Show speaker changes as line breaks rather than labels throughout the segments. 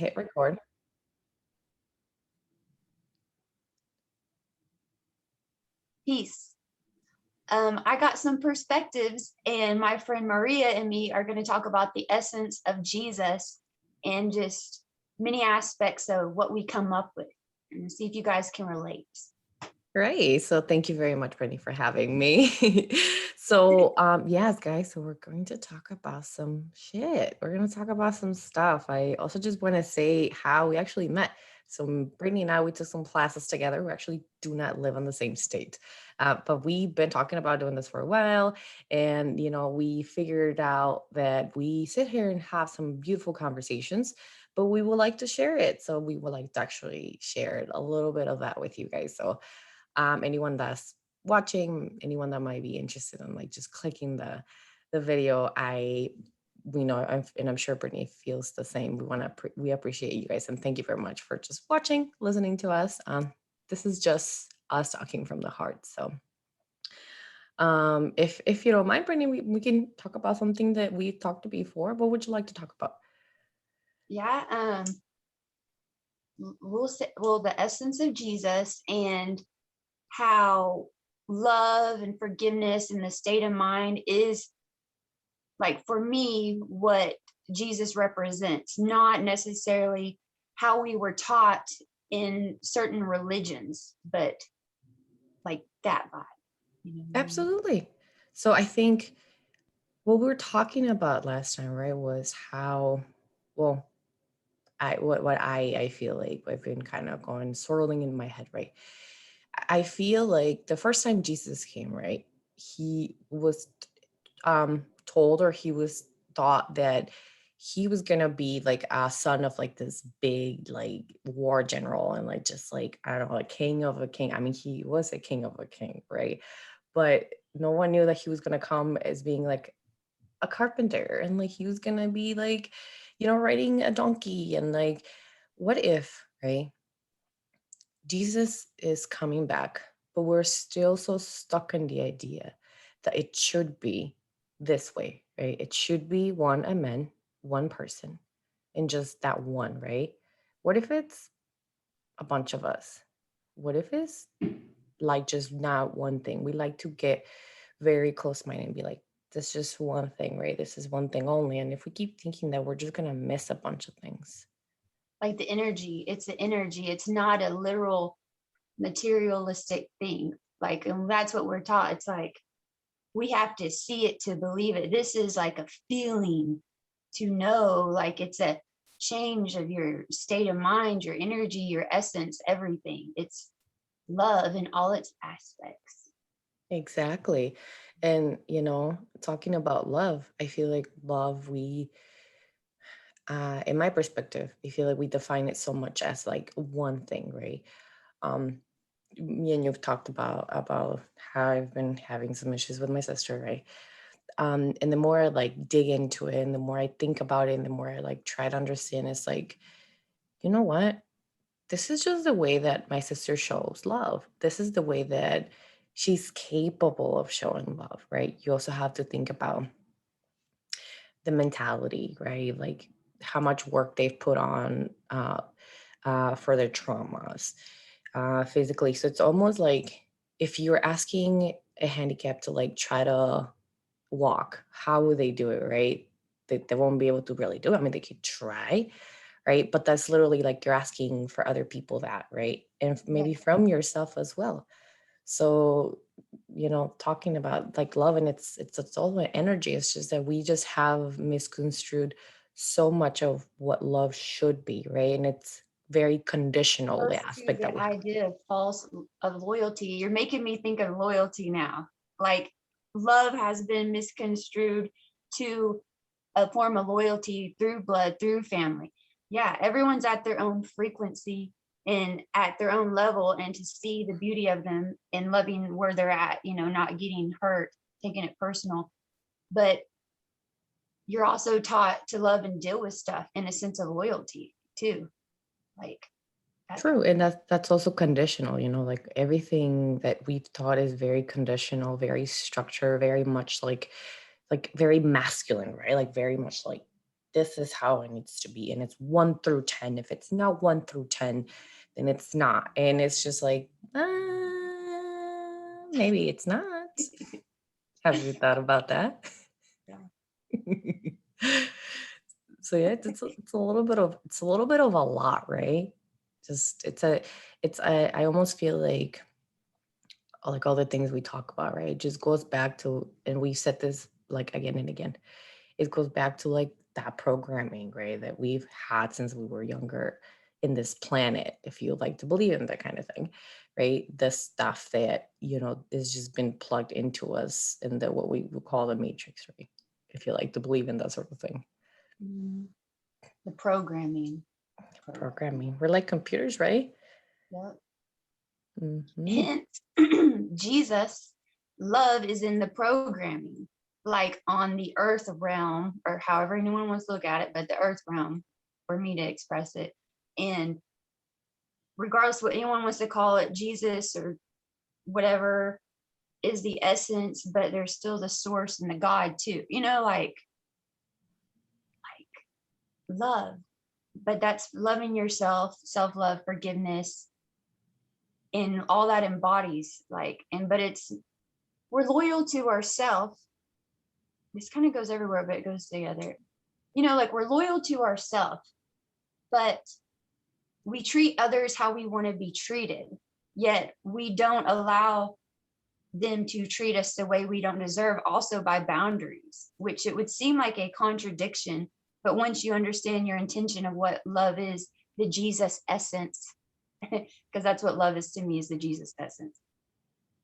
hit record.
Peace. I got some perspectives, and my friend Maria and me are going to talk about the essence of Jesus and just many aspects of what we come up with and see if you guys can relate.
Great. So thank you very much, Brittany, for having me. So yes, guys, so we're going to talk about some shit. We're going to talk about some stuff. I also just want to say how we actually met. So Brittany and I, we took some classes together. We actually do not live in the same state, but we've been talking about doing this for a while. And, we figured out that we sit here and have some beautiful conversations, but we would like to share it. So we would like to actually share a little bit of that with you guys. So anyone that's watching, anyone that might be interested in like just clicking the video, and I'm sure Brittany feels the same. We appreciate you guys, and thank you very much for just watching, listening to us. This is just us talking from the heart. So if you don't mind, Brittany, we can talk about something that we've talked before. What would you like to talk about?
Yeah, we'll say, well, the essence of Jesus and how love and forgiveness and the state of mind is, like, for me, what Jesus represents, not necessarily how we were taught in certain religions, but like that vibe. You know what I mean?
Absolutely. So I think what we were talking about last time, right, was how, well, what I feel like I've been kind of going swirling in my head, right? I feel like the first time Jesus came, right, he was told, or he was thought that he was gonna be like a son of like this big like war general, and like just like, I don't know, a king of a king. I mean, he was a king of a king, right? But no one knew that he was gonna come as being like a carpenter, and like he was gonna be like, riding a donkey, and like, what if, right, Jesus is coming back, but we're still so stuck in the idea that it should be this way, right? It should be one a man, one person, and just that one, right? What if it's a bunch of us? What if it's like just not one thing? We like to get very close minded and be like, this is just one thing, right? This is one thing only. And if we keep thinking that, we're just gonna miss a bunch of things.
Like the energy, it's the energy. It's not a literal materialistic thing. Like, and that's what we're taught. It's like we have to see it to believe it. This is like a feeling to know, like it's a change of your state of mind, your energy, your essence, everything. It's love in all its aspects.
Exactly. And, talking about love, I feel like love, in my perspective, I feel like we define it so much as like one thing, right? Um, Me and you've talked about how I've been having some issues with my sister, right? And the more I like dig into it, and the more I think about it, and the more I like try to understand, it's like, you know what? This is just the way that my sister shows love. This is the way that she's capable of showing love, right? You also have to think about the mentality, right? Like how much work they've put on for their traumas physically. So it's almost like if you're asking a handicap to like try to walk, how will they do it, right? They won't be able to really do it. I mean, they could try, right? But that's literally like you're asking for other people that, right? And
Yeah.
maybe from yourself as well. So, talking about like love, and it's all about energy. It's just that we just have misconstrued so much of what love should be, right? And it's very conditional,
Goes
the
to
aspect that
the
we have.
idea of false of loyalty. You're making me think of loyalty now. Like love has been misconstrued to a form of loyalty through blood, through family. Yeah, everyone's at their own frequency and at their own level, and to see the beauty of them and loving where they're at, not getting hurt, taking it personal. But you're also taught to love and deal with stuff in a sense of loyalty too. Like that.
True, and that's also conditional, like everything that we've taught is very conditional, very structured, very much like very masculine, right? Like very much like this is how it needs to be. And it's 1 through 10. If it's not 1 through 10, then it's not. And it's just like, maybe it's not. Have you thought about that?
Yeah.
So yeah, it's a little bit of a lot, right? Just I almost feel like all the things we talk about, right? It just goes back to, and we said this like again and again. It goes back to like that programming, right? That we've had since we were younger in this planet, if you like to believe in that kind of thing, right? The stuff that, has just been plugged into us in the what we would call the matrix, right? If you like to believe in that sort of thing.
Mm, the programming.
Programming. We're like computers, right?
Yep.
Hmm.
Hence, Jesus, love is in the programming, like on the earth realm, or however anyone wants to look at it, but the earth realm for me to express it. And regardless what anyone wants to call it, Jesus or whatever is the essence, but there's still the source and the God too, like love. But that's loving yourself, self-love, forgiveness, and all that embodies but it's we're loyal to ourselves. This kind of goes everywhere, but it goes together. Like we're loyal to ourselves, but we treat others how we want to be treated, yet we don't allow them to treat us the way we don't deserve, also by boundaries, which it would seem like a contradiction. But once you understand your intention of what love is, the Jesus essence, because that's what love is to me, is the Jesus essence.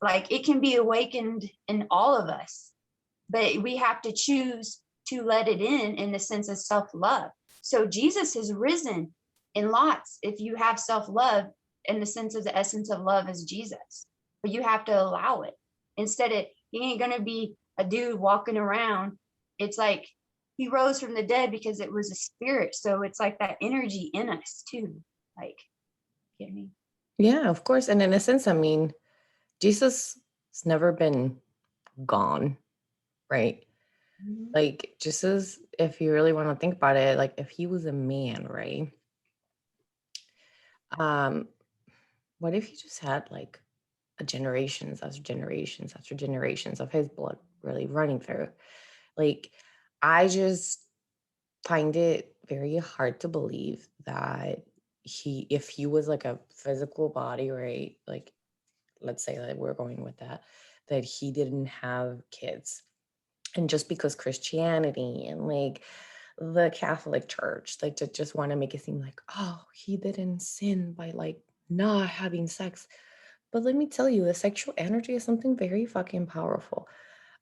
Like it can be awakened in all of us, but we have to choose to let it in the sense of self-love. So Jesus has risen in lots if you have self-love in the sense of the essence of love is Jesus. But you have to allow it. Instead of he ain't gonna be a dude walking around. It's like he rose from the dead because it was a spirit. So it's like that energy in us too. Like, get me?
Yeah, of course. And in a sense, I mean, Jesus has never been gone, right?
Mhm.
Like, just as if you really want to think about it, like if he was a man, right? Um, what if he just had like a generations after generations after generations of his blood really running through? Like, I just find it very hard to believe that if he was like a physical body, right? Like, let's say that we're going with that he didn't have kids. And just because Christianity and like the Catholic Church, like to just want to make it seem like, oh, he didn't sin by like not having sex. But let me tell you, the sexual energy is something very fucking powerful.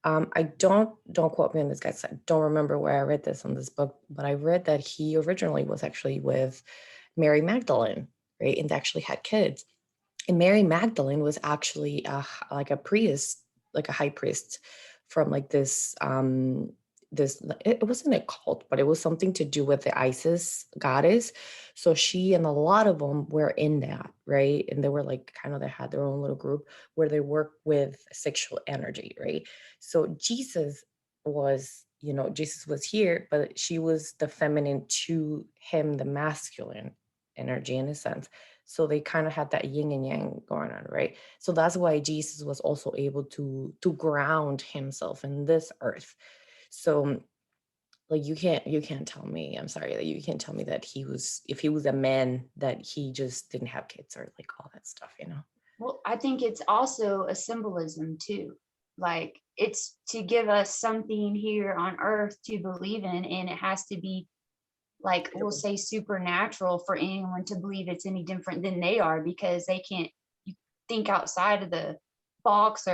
I don't quote me on this, guys. I don't remember where I read this on this book, but I read that he originally was actually with Mary Magdalene, right? And they actually had kids. And Mary Magdalene was actually like a priest, like a high priest from like this it wasn't a cult, but it was something to do with the Isis goddess. So she and a lot of them were in that, right? And they were like kind of, they had their own little group where they work with sexual energy, right? So Jesus was here, but she was the feminine to him, the masculine energy in a sense. So they kind of had that yin and yang going on, right? So that's why Jesus was also able to ground himself in this earth. So like you can't tell me, I'm sorry, that you can't tell me that if he was a man, that he just didn't have kids or like all that stuff.
Well, I think it's also a symbolism too. Like it's to give us something here on earth to believe in, and it has to be like we'll say supernatural for anyone to believe it's any different than they are, because they can't think outside of the box.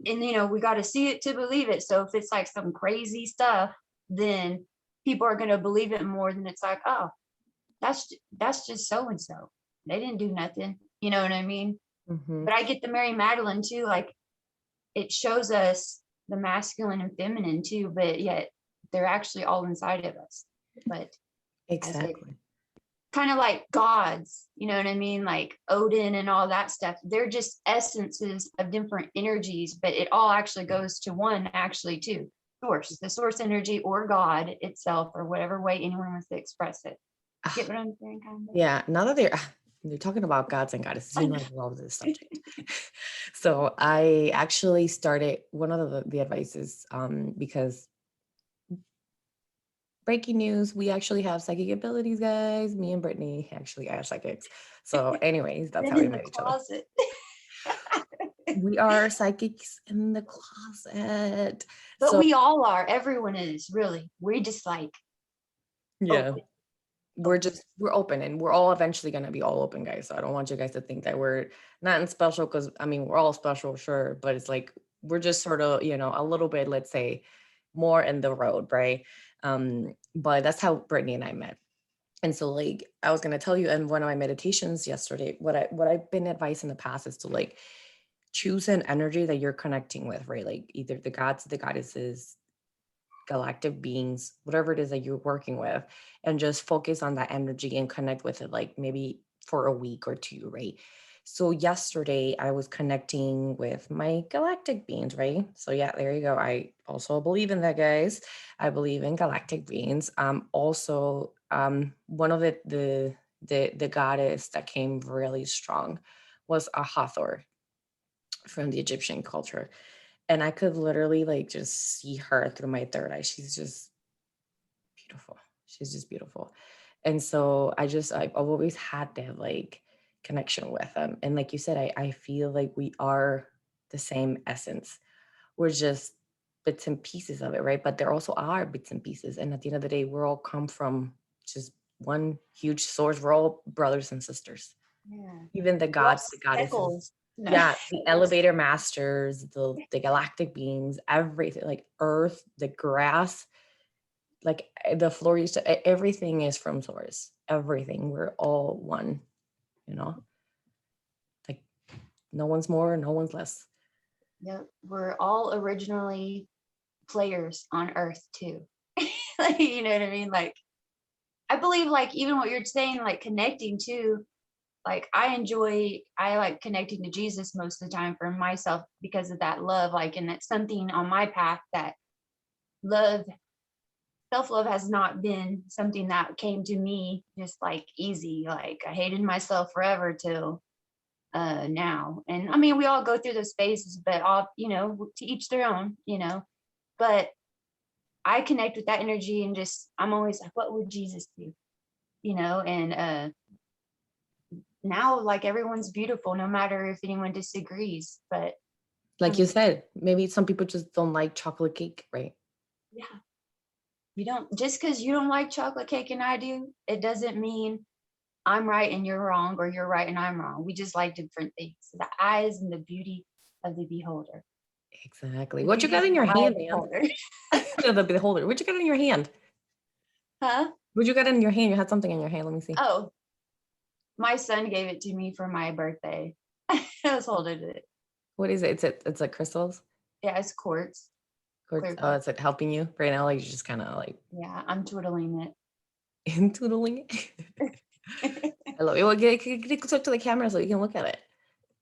And we got to see it to believe it. So if it's like some crazy stuff, then people are going to believe it more than it's like, oh, that's just so and so, they didn't do nothing, you know what I mean?
Hmm.
But I get the Mary Magdalene too. Like it shows us the masculine and feminine too, but yet they're actually all inside of us. But as it
Exactly.
kind of like gods, you know what I mean? Like Odin and all that stuff. They're just essences of different energies, but it all actually goes to one, actually, too. source, the source energy or God itself, or whatever way anyone wants to express it. Get
Ah,
what I'm saying, kind of?
yeah, now that they're talking about gods and goddesses,
I
you know
know.
I love this subject. So I actually started one of the advices, because breaking news, we actually have psychic abilities, guys. Me and Brittany actually are psychics. So, anyways, that's
Been
how we
in the
met each other.
closet.
We are psychics in the closet.
But
So,
we all are. Everyone is really. We just like
yeah,
open, open.
we're open, and we're all eventually gonna be all open, guys. So I don't want you guys to think that we're not in special, because I mean we're all special, sure, but it's like we're just sort of, a little bit, let's say, more in the road, right? But that's how Brittany and I met. And so, like, I was gonna tell you in one of my meditations yesterday, what I've been advised in the past is to, like, choose an energy that you're connecting with, right? Like either the gods, the goddesses, galactic beings, whatever it is that you're working with, and just focus on that energy and connect with it, like maybe for a week or two, right? So yesterday I was connecting with my galactic beings, right? So yeah, there you go. I also believe in that, guys. I believe in galactic beings. Also, one of the goddess that came really strong was a Hathor from the Egyptian culture. And I could literally like just see her through my third eye. She's just beautiful. She's just beautiful. And so I've always had that like connection with them. And like you said, I feel like we are the same essence. We're just bits and pieces of it, right? But there also are bits and pieces. And at the end of the day, we're all come from just one huge source. We're all brothers and sisters.
Yeah.
Even the
We're all
gods, the goddesses.
speckles. No.
Yeah, the elevator masters, the galactic beings, everything, like earth, the grass, like the floor used to, everything is from source. Everything. We're all one, you know? Like no one's more, no one's less.
Yeah, we're all originally players on Earth too. Like, you know what I mean? Like, I believe, like, even what you're saying, like connecting to, like, I like connecting to Jesus most of the time for myself because of that love. Like, and that's something on my path that love, self love has not been something that came to me just like easy. Like, I hated myself forever till now. And I mean, we all go through those phases, but all, to each their own, but I connect with that energy and just, I'm always like, what would Jesus do? And now, like, everyone's beautiful, no matter if anyone disagrees. But
Like you
um,
said, maybe some people just don't like chocolate cake, right?
yeah, you don't, just because you don't like chocolate cake and I do, it doesn't mean I'm right and you're wrong, or you're right and I'm wrong. We just like different things. The eyes and the beauty of the beholder.
Exactly.
The
What you
beauty
got
is
in
in
your
the eye of
hand,
the
man?
beholder.
No, the beholder. What you got in your hand?
Huh?
What you got in your hand? You had something in your hand. Let me see.
Oh, my son gave it to me for my birthday. I was holding it.
What is it? It's like crystals?
Yeah, it's quartz,
Quartz?
clear
Oh,
quartz.
is it helping you right now? Like you're just kind of like
Yeah, I'm twiddling
doodling it.
it.
I love it. Well, get close up to the camera so you can look at it.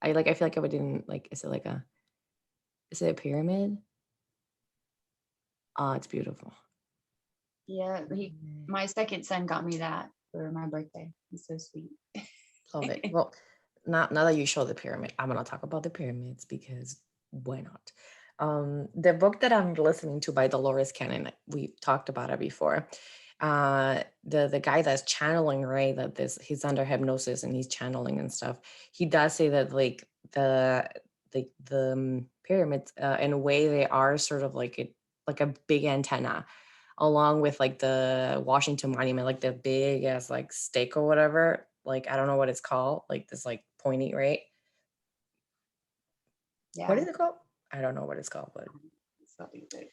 I feel like I didn't like, is it a pyramid? Oh, it's beautiful.
Yeah, my second son got me that for my birthday. He's so sweet.
Love it. Well, now that you show the pyramid, I'm gonna talk about the pyramids because why not? The book that I'm listening to by Dolores Cannon, we talked about it before. The guy that's channeling, right? That this he's under hypnosis and he's channeling and stuff. He does say that like the pyramids, in a way, they are sort of like a big antenna, along with like the Washington Monument, like the big as like stake or whatever. Like I don't know what it's called, like this like pointy, right? What
Yeah,
is it called? I don't know what it's called, but
something good.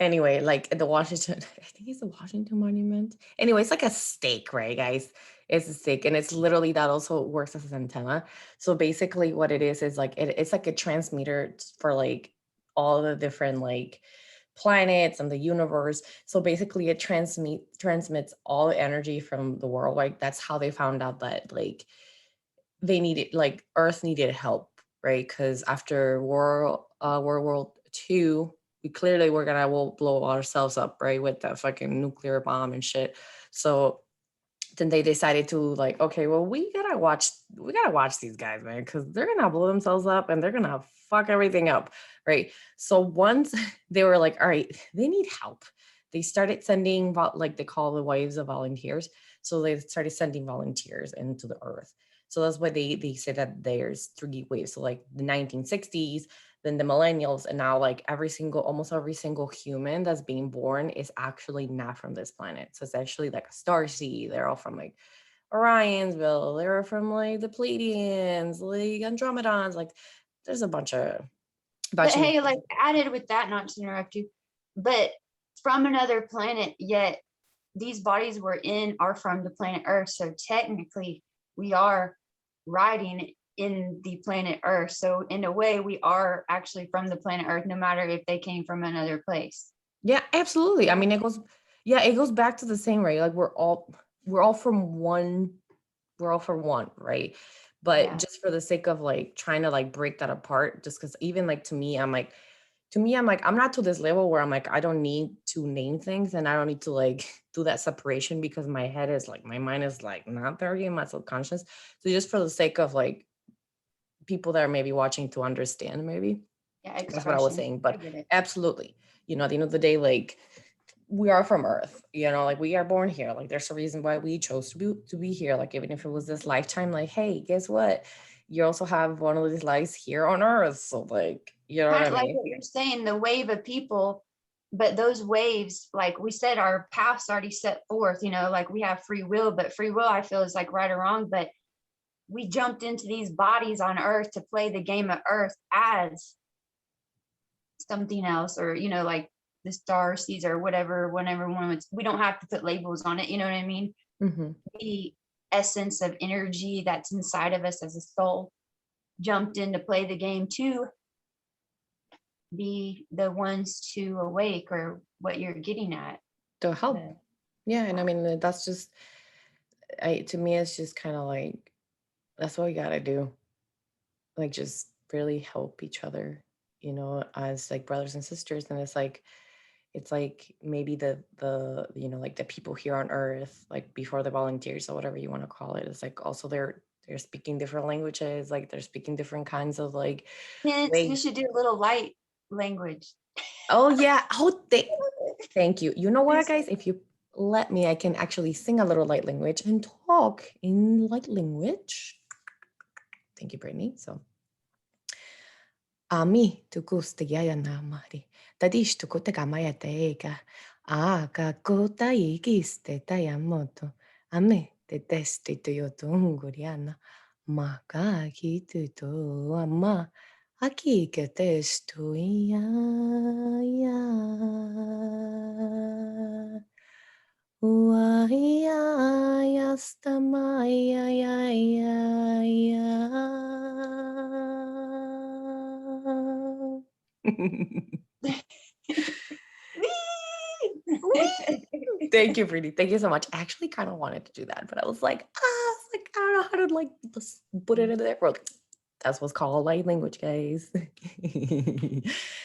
anyway, like the Washington, I think it's the Washington Monument. Anyway, it's like a stake, right, guys? It's a stake, and it's literally that also works as an antenna. So basically, what it is like it's like a transmitter for like all the different like planets and the universe. So basically, it transmits all the energy from the world. Like that's how they found out that like they needed Earth needed help, right? Because after World War II, we clearly were gonna will blow ourselves up, right, with that fucking nuclear bomb and shit. So then they decided to like, okay, well, we gotta watch these guys, man, because they're gonna blow themselves up and they're gonna fuck everything up, right? So once they were like, all right, they need help. They started sending like they call the waves of volunteers. So they started sending volunteers into the earth. So that's why they say that there's three waves. So like the 1960s, then the millennials, and now like almost every single human that's being born is actually not from this planet. So it's actually like a star seed. They're all from like Orionsville. They're from like the Pleiadians, like Andromedons. Like there's a
But
bunch of
hey, like added with that, not to interrupt you, but from another planet, yet these bodies we're in are from the planet Earth. So technically, we are riding in the planet Earth. So in a way, we are actually from the planet Earth, no matter if they came from another place.
yeah, absolutely. I mean, it goes back to the same, right? Like we're all from one, we're all from one, right? But
Yeah.
just for the sake of like trying to like break that apart, just because even like to me, I'm not to this level where I'm like, I don't need to name things and I don't need to like do that separation because my mind is like not there in my subconscious. So just for the sake of like people that are maybe watching to understand, maybe
Yeah.
that's what I was
Expression.
saying.
I
But
get it.
absolutely, at the end of the day, like we are from Earth, like we are born here. Like there's a reason why we chose to be here. Like even if it was this lifetime, like, hey, guess what? You also have one of these lives here on Earth. So like, you know what
Kind
I
of like
mean?
what you're saying, the wave of people, but those waves, like we said, our path's already set forth, like we have free will, but free will, I feel, is like right or wrong, but we jumped into these bodies on earth to play the game of earth as something else, or like the star seeds or whatever, whenever we don't have to put labels on it, you know what I mean?
Hmm.
The essence of energy that's inside of us as a soul jumped in to play the game to be the ones to awake, or what you're getting at.
To help.
But
Yeah. And I mean, that's just, to me, it's just kind of like, that's what we got to do. Like, just really help each other, as like brothers and sisters. And it's like maybe the like the people here on earth, like before the volunteers or whatever you want to call it, it's like also they're speaking different languages, like they're speaking different kinds of like
hence, you
ways.
should do a little light language.
Oh yeah. Thank you. You know what, guys, if you let me, I can actually sing a little light language and talk in light language. Thank you, Brittany. So Ami tukuste yaya namari. Tadish tukute kamaya tega. Aka kota igiste tayamoto. Ame te testi to yotunguriana. Maka kitu to ama. Aki ke testu ya ya. Wa ya ya stama ya ya ya ya. Thank you, Brittany. Thank you so much. I actually kind of wanted to do that, but I was like, I don't know how to like just put it into that world. That's what's called light language, guys.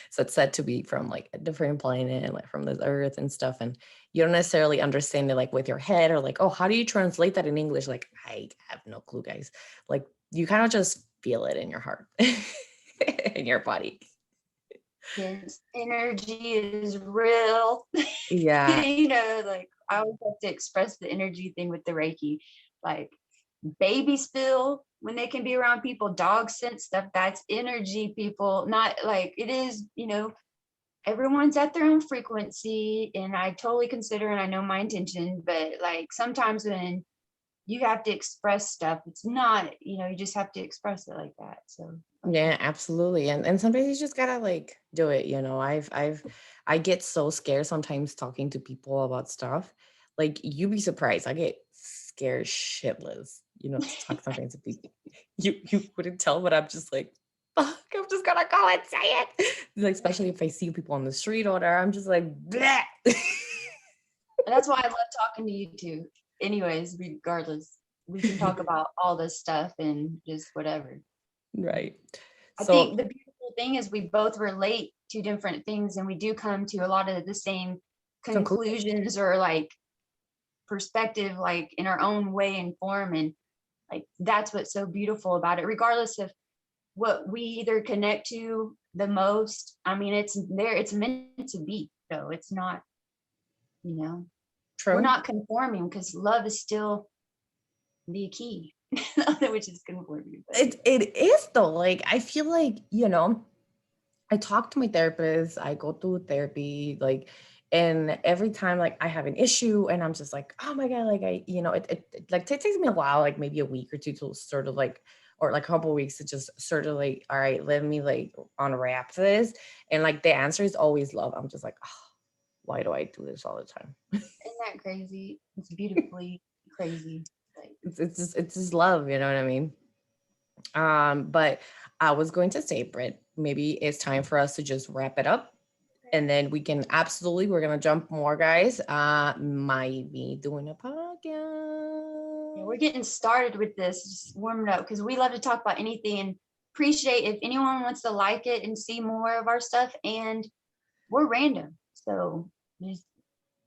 So it's said to be from like a different planet, like from this earth and stuff. And you don't necessarily understand it like with your head or like, oh, how do you translate that in English? Like, I have no clue, guys. Like you kind of just feel it in your heart, in your body.
Yes, energy is real.
Yeah.
Like I always have to express the energy thing with the Reiki. Like babies feel when they can be around people, dogs sense stuff. That's energy, people. Not like it is, everyone's at their own frequency. And I totally consider, and I know my intention, but like sometimes when you have to express stuff, it's not, you just have to express it like that. So
Yeah, absolutely. And sometimes you just gotta like do it, I get so scared sometimes talking to people about stuff. Like you'd be surprised. I get scared shitless, to talk sometimes to people. You wouldn't tell, but I'm just like, fuck, I'm just gonna go and say it. Like, especially if I see people on the street or whatever, I'm just like, bleh.
and that's why I love talking to you too. Anyways, regardless, we can talk about all this stuff and just whatever.
Right.
I
So
think the beautiful beautiful thing is we both relate to different things, and we do come to a lot of the same
Conclusion.
conclusions or like perspective, like in our own way and form. And like that's what's so beautiful about it, regardless of what we either connect to the most. I mean, it's there, it's meant to be. So it's not, you know, we're
True.
not conforming because love is still the key, which is conforming. But
It is though. Like I feel like, I talk to my therapist, I go through therapy, like, and every time like I have an issue and I'm just like, oh my God, like it takes me a while, like maybe a week or two to sort of like, or like a couple of weeks to just sort of like, all right, let me like unwrap this. And like the answer is always love. I'm just like, oh, why do I do this all the time?
isn't that crazy? It's beautifully crazy. Like,
It's just love, you know what I mean? But I was going to say, Britt, maybe it's time for us to just wrap it up. And then we can absolutely, we're gonna jump more, guys. Might be doing a
yeah,
podcast.
we're getting started with this, just warm it up because we love to talk about anything and appreciate if anyone wants to like it and see more of our stuff. And we're random. So just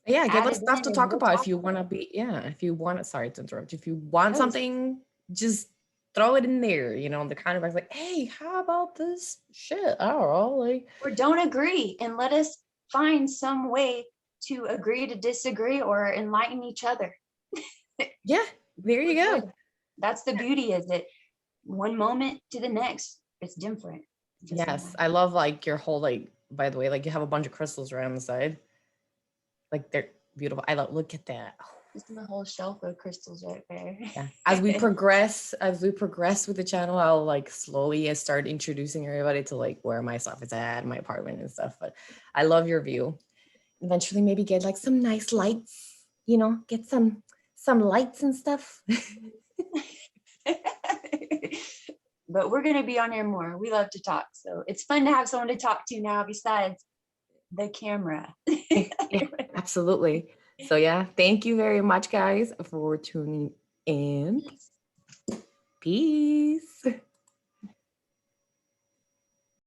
Yeah, give
add
us
it
stuff to
in and
talk
we'll
about
talk
if you
about
want to be, yeah, if you want to, sorry to interrupt. If you want
it. No,
something, just throw it in there, the kind of like, hey, how about this shit? I don't know, like,
or don't agree and let us find some way to agree to disagree or enlighten each other.
yeah, there
We're
you go.
good. That's the beauty, is it one moment to the next, it's different. It doesn't
Yes,
matter.
I love like your whole like, by the way, like you have a bunch of crystals around the side. Like they're beautiful. I love, look at that.
Just my whole shelf of crystals right there.
Yeah. As we progress with the channel, I'll like slowly start introducing everybody to like where my stuff is at, my apartment and stuff. But I love your view. Eventually maybe get like some nice lights, get some lights and stuff.
But we're going to be on here more. We love to talk. So it's fun to have someone to talk to now besides the camera.
Yeah, absolutely. So yeah, thank you very much guys for tuning in. Peace.